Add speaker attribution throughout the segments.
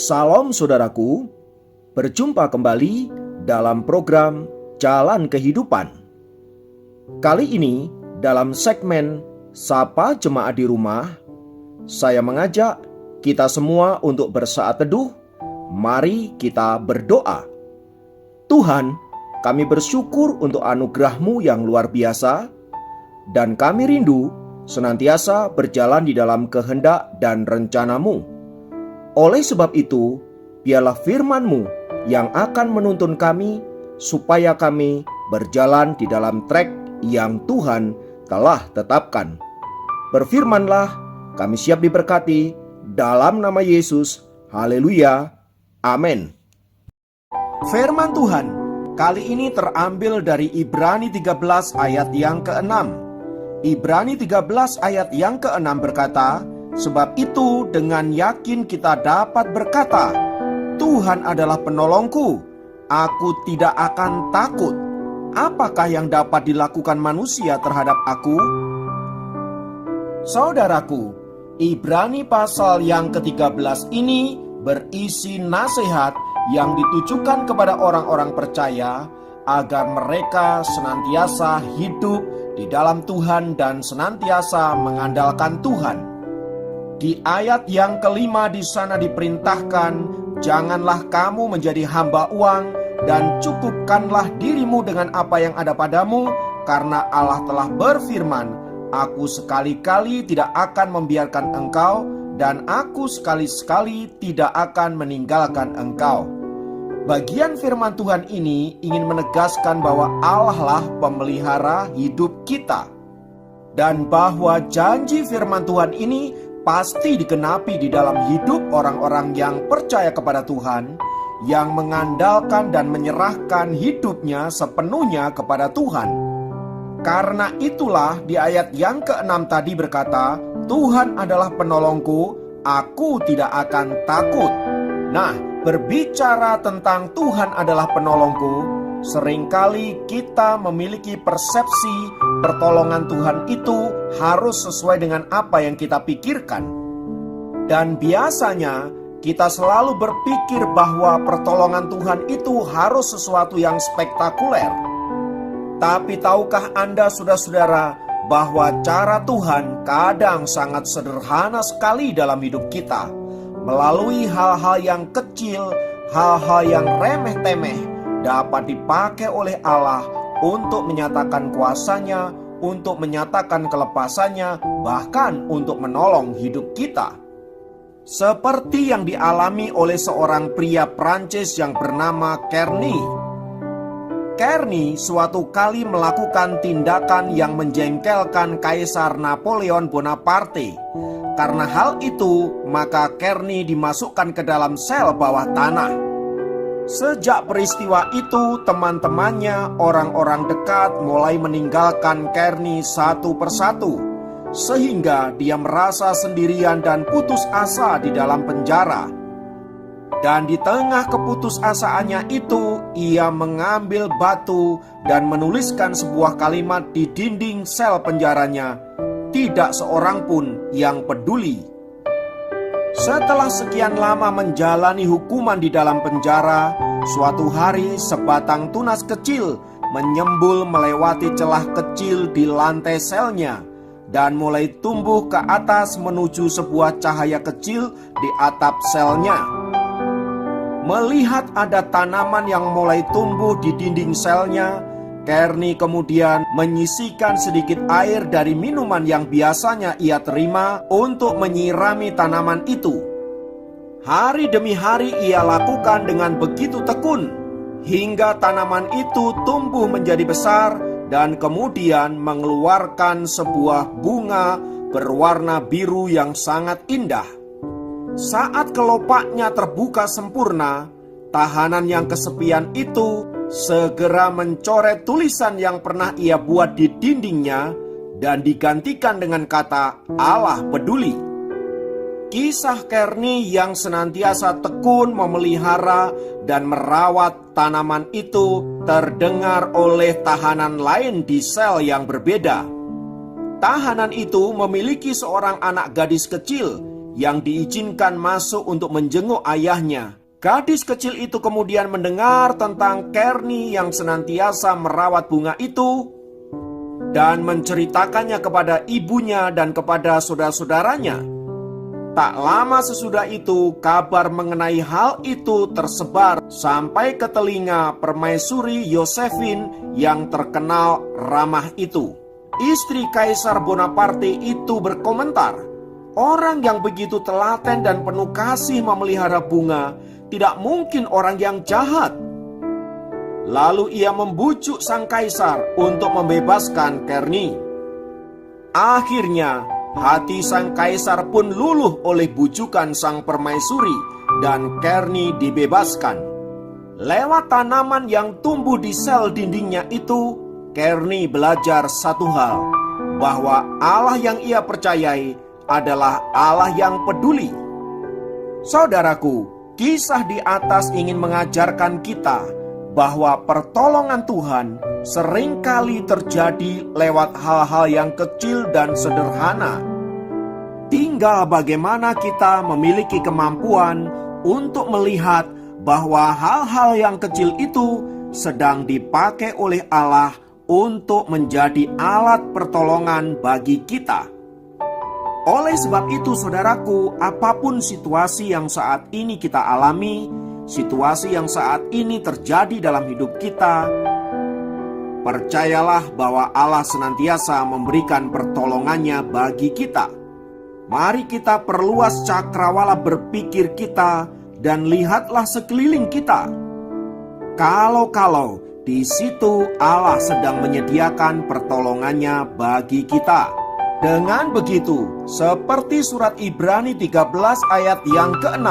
Speaker 1: Salam saudaraku, berjumpa kembali dalam program Jalan Kehidupan. Kali ini dalam segmen Sapa Jemaat di Rumah, saya mengajak kita semua untuk bersaat teduh. Mari kita berdoa. Tuhan, kami bersyukur untuk anugerah-Mu yang luar biasa, dan kami rindu senantiasa berjalan di dalam kehendak dan rencana-Mu. Oleh sebab itu, biarlah firman-Mu yang akan menuntun kami, supaya kami berjalan di dalam trek yang Tuhan telah tetapkan. Berfirmanlah, kami siap diberkati, dalam nama Yesus. Haleluya. Amin. Firman Tuhan kali ini terambil dari Ibrani 13 ayat yang ke-6. Ibrani 13 ayat yang ke-6 berkata, sebab itu dengan yakin kita dapat berkata, Tuhan adalah penolongku, aku tidak akan takut. Apakah yang dapat dilakukan manusia terhadap aku? Saudaraku, Ibrani pasal yang ke-13 ini berisi nasihat yang ditujukan kepada orang-orang percaya agar mereka senantiasa hidup di dalam Tuhan dan senantiasa mengandalkan Tuhan. Di ayat yang kelima di sana diperintahkan, janganlah kamu menjadi hamba uang dan cukupkanlah dirimu dengan apa yang ada padamu, karena Allah telah berfirman, aku sekali-kali tidak akan membiarkan engkau, dan aku sekali-sekali tidak akan meninggalkan engkau. Bagian firman Tuhan ini ingin menegaskan bahwa Allah lah pemelihara hidup kita, dan bahwa janji firman Tuhan ini pasti digenapi di dalam hidup orang-orang yang percaya kepada Tuhan, yang mengandalkan dan menyerahkan hidupnya sepenuhnya kepada Tuhan. Karena itulah di ayat yang ke-6 tadi berkata, Tuhan adalah penolongku, aku tidak akan takut. Nah, berbicara tentang Tuhan adalah penolongku, seringkali kita memiliki persepsi pertolongan Tuhan itu harus sesuai dengan apa yang kita pikirkan. Dan biasanya kita selalu berpikir bahwa pertolongan Tuhan itu harus sesuatu yang spektakuler. Tapi tahukah Anda saudara-saudara bahwa cara Tuhan kadang sangat sederhana sekali dalam hidup kita. Melalui hal-hal yang kecil, hal-hal yang remeh-temeh dapat dipakai oleh Allah untuk menyatakan kuasanya, untuk menyatakan kelepasannya, bahkan untuk menolong hidup kita. Seperti yang dialami oleh seorang pria Prancis yang bernama Kearney. Kearney suatu kali melakukan tindakan yang menjengkelkan Kaisar Napoleon Bonaparte. Karena hal itu, maka Kearney dimasukkan ke dalam sel bawah tanah. Sejak peristiwa itu, teman-temannya, orang-orang dekat mulai meninggalkan Kearney satu persatu, sehingga dia merasa sendirian dan putus asa di dalam penjara. Dan di tengah keputusasaannya itu, ia mengambil batu dan menuliskan sebuah kalimat di dinding sel penjaranya. Tidak seorang pun yang peduli. Setelah sekian lama menjalani hukuman di dalam penjara, suatu hari sebatang tunas kecil menyembul melewati celah kecil di lantai selnya dan mulai tumbuh ke atas menuju sebuah cahaya kecil di atap selnya. Melihat ada tanaman yang mulai tumbuh di dinding selnya, Kearney kemudian menyisikan sedikit air dari minuman yang biasanya ia terima untuk menyirami tanaman itu. Hari demi hari ia lakukan dengan begitu tekun, hingga tanaman itu tumbuh menjadi besar dan kemudian mengeluarkan sebuah bunga berwarna biru yang sangat indah. Saat kelopaknya terbuka sempurna, tahanan yang kesepian itu segera mencoret tulisan yang pernah ia buat di dindingnya dan digantikan dengan kata Allah peduli. Kisah Kearney yang senantiasa tekun memelihara dan merawat tanaman itu terdengar oleh tahanan lain di sel yang berbeda. Tahanan itu memiliki seorang anak gadis kecil yang diizinkan masuk untuk menjenguk ayahnya. Gadis kecil itu kemudian mendengar tentang Kearney yang senantiasa merawat bunga itu dan menceritakannya kepada ibunya dan kepada saudara-saudaranya. Tak lama sesudah itu, kabar mengenai hal itu tersebar sampai ke telinga permaisuri Josephine yang terkenal ramah itu. Istri Kaisar Bonaparte itu berkomentar, orang yang begitu telaten dan penuh kasih memelihara bunga tidak mungkin orang yang jahat. Lalu ia membujuk sang kaisar untuk membebaskan Kearney. Akhirnya, hati sang kaisar pun luluh oleh bujukan sang permaisuri dan Kearney dibebaskan. Lewat tanaman yang tumbuh di sel dindingnya itu, Kearney belajar satu hal, bahwa Allah yang ia percayai adalah Allah yang peduli. Saudaraku, kisah di atas ingin mengajarkan kita bahwa pertolongan Tuhan seringkali terjadi lewat hal-hal yang kecil dan sederhana. Tinggal bagaimana kita memiliki kemampuan untuk melihat bahwa hal-hal yang kecil itu sedang dipakai oleh Allah untuk menjadi alat pertolongan bagi kita. Oleh sebab itu, saudaraku, apapun situasi yang saat ini kita alami, situasi yang saat ini terjadi dalam hidup kita, percayalah bahwa Allah senantiasa memberikan pertolongannya bagi kita. Mari kita perluas cakrawala berpikir kita dan lihatlah sekeliling kita. Kalau di situ Allah sedang menyediakan pertolongannya bagi kita. Dengan begitu, seperti surat Ibrani 13 ayat yang ke-6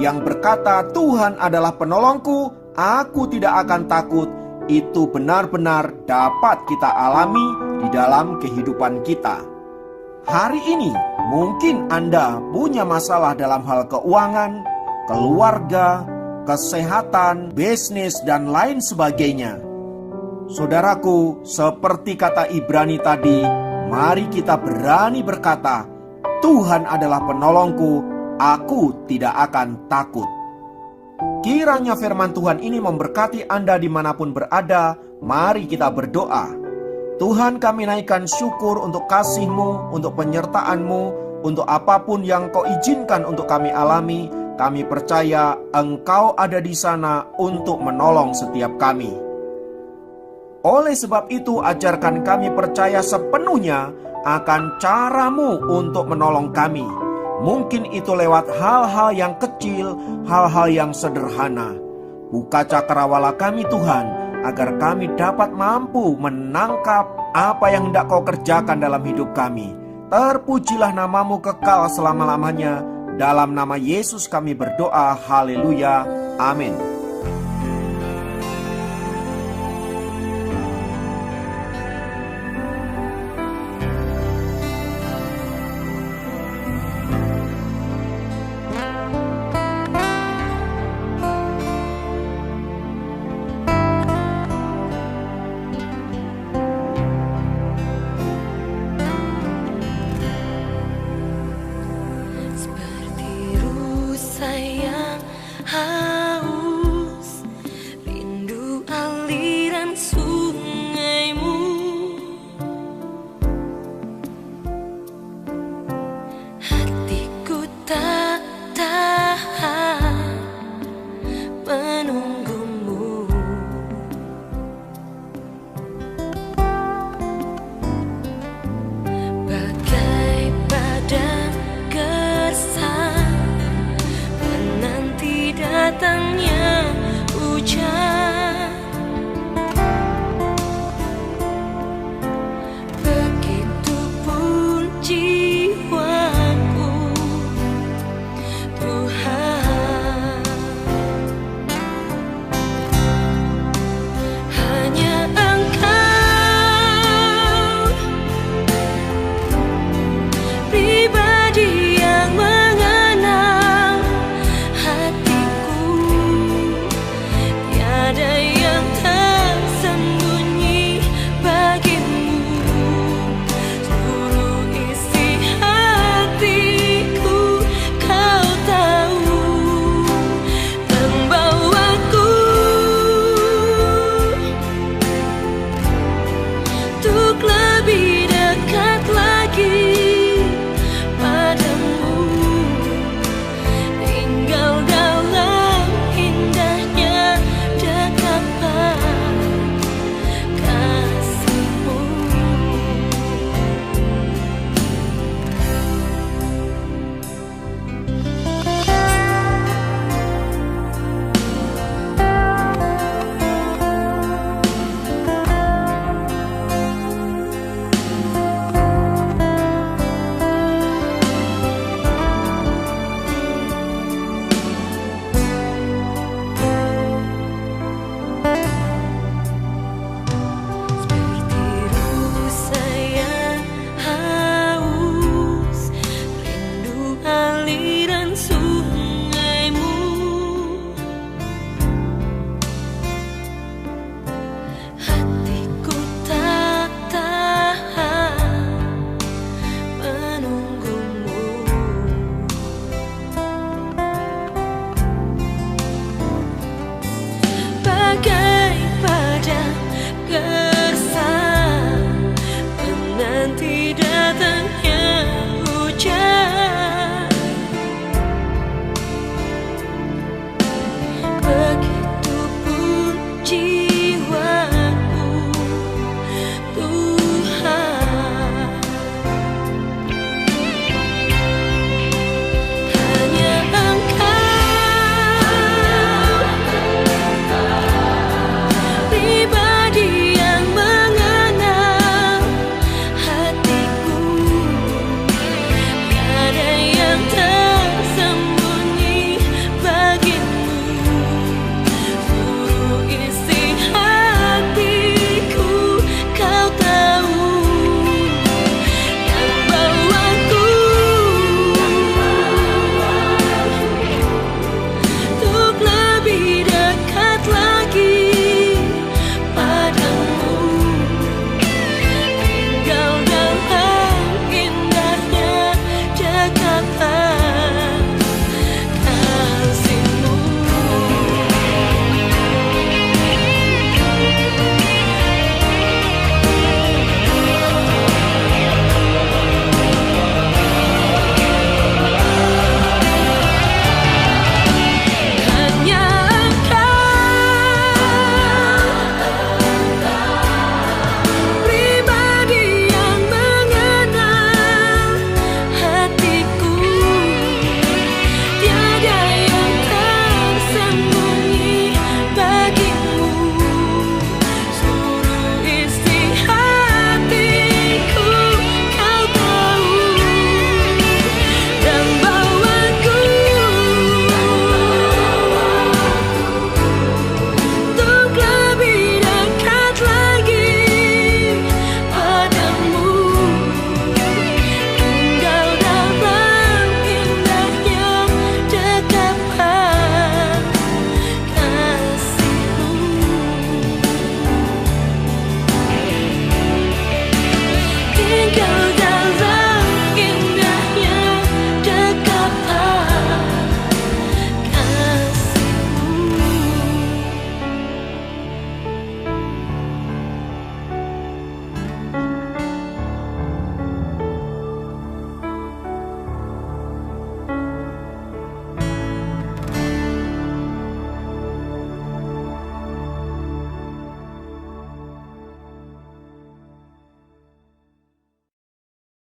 Speaker 1: yang berkata, Tuhan adalah penolongku, aku tidak akan takut, itu benar-benar dapat kita alami di dalam kehidupan kita. Hari ini, mungkin Anda punya masalah dalam hal keuangan, keluarga, kesehatan, bisnis, dan lain sebagainya. Saudaraku, seperti kata Ibrani tadi, mari kita berani berkata, Tuhan adalah penolongku, aku tidak akan takut. Kiranya firman Tuhan ini memberkati Anda dimanapun berada. Mari kita berdoa. Tuhan, kami naikkan syukur untuk kasih-Mu, untuk penyertaan-Mu, untuk apapun yang Kau izinkan untuk kami alami. Kami percaya Engkau ada di sana untuk menolong setiap kami. Oleh sebab itu, ajarkan kami percaya sepenuhnya akan cara-Mu untuk menolong kami. Mungkin itu lewat hal-hal yang kecil, hal-hal yang sederhana. Buka cakrawala kami Tuhan, agar kami dapat mampu menangkap apa yang hendak Kau kerjakan dalam hidup kami. Terpujilah nama-Mu kekal selama-lamanya. Dalam nama Yesus kami berdoa, haleluya, amin.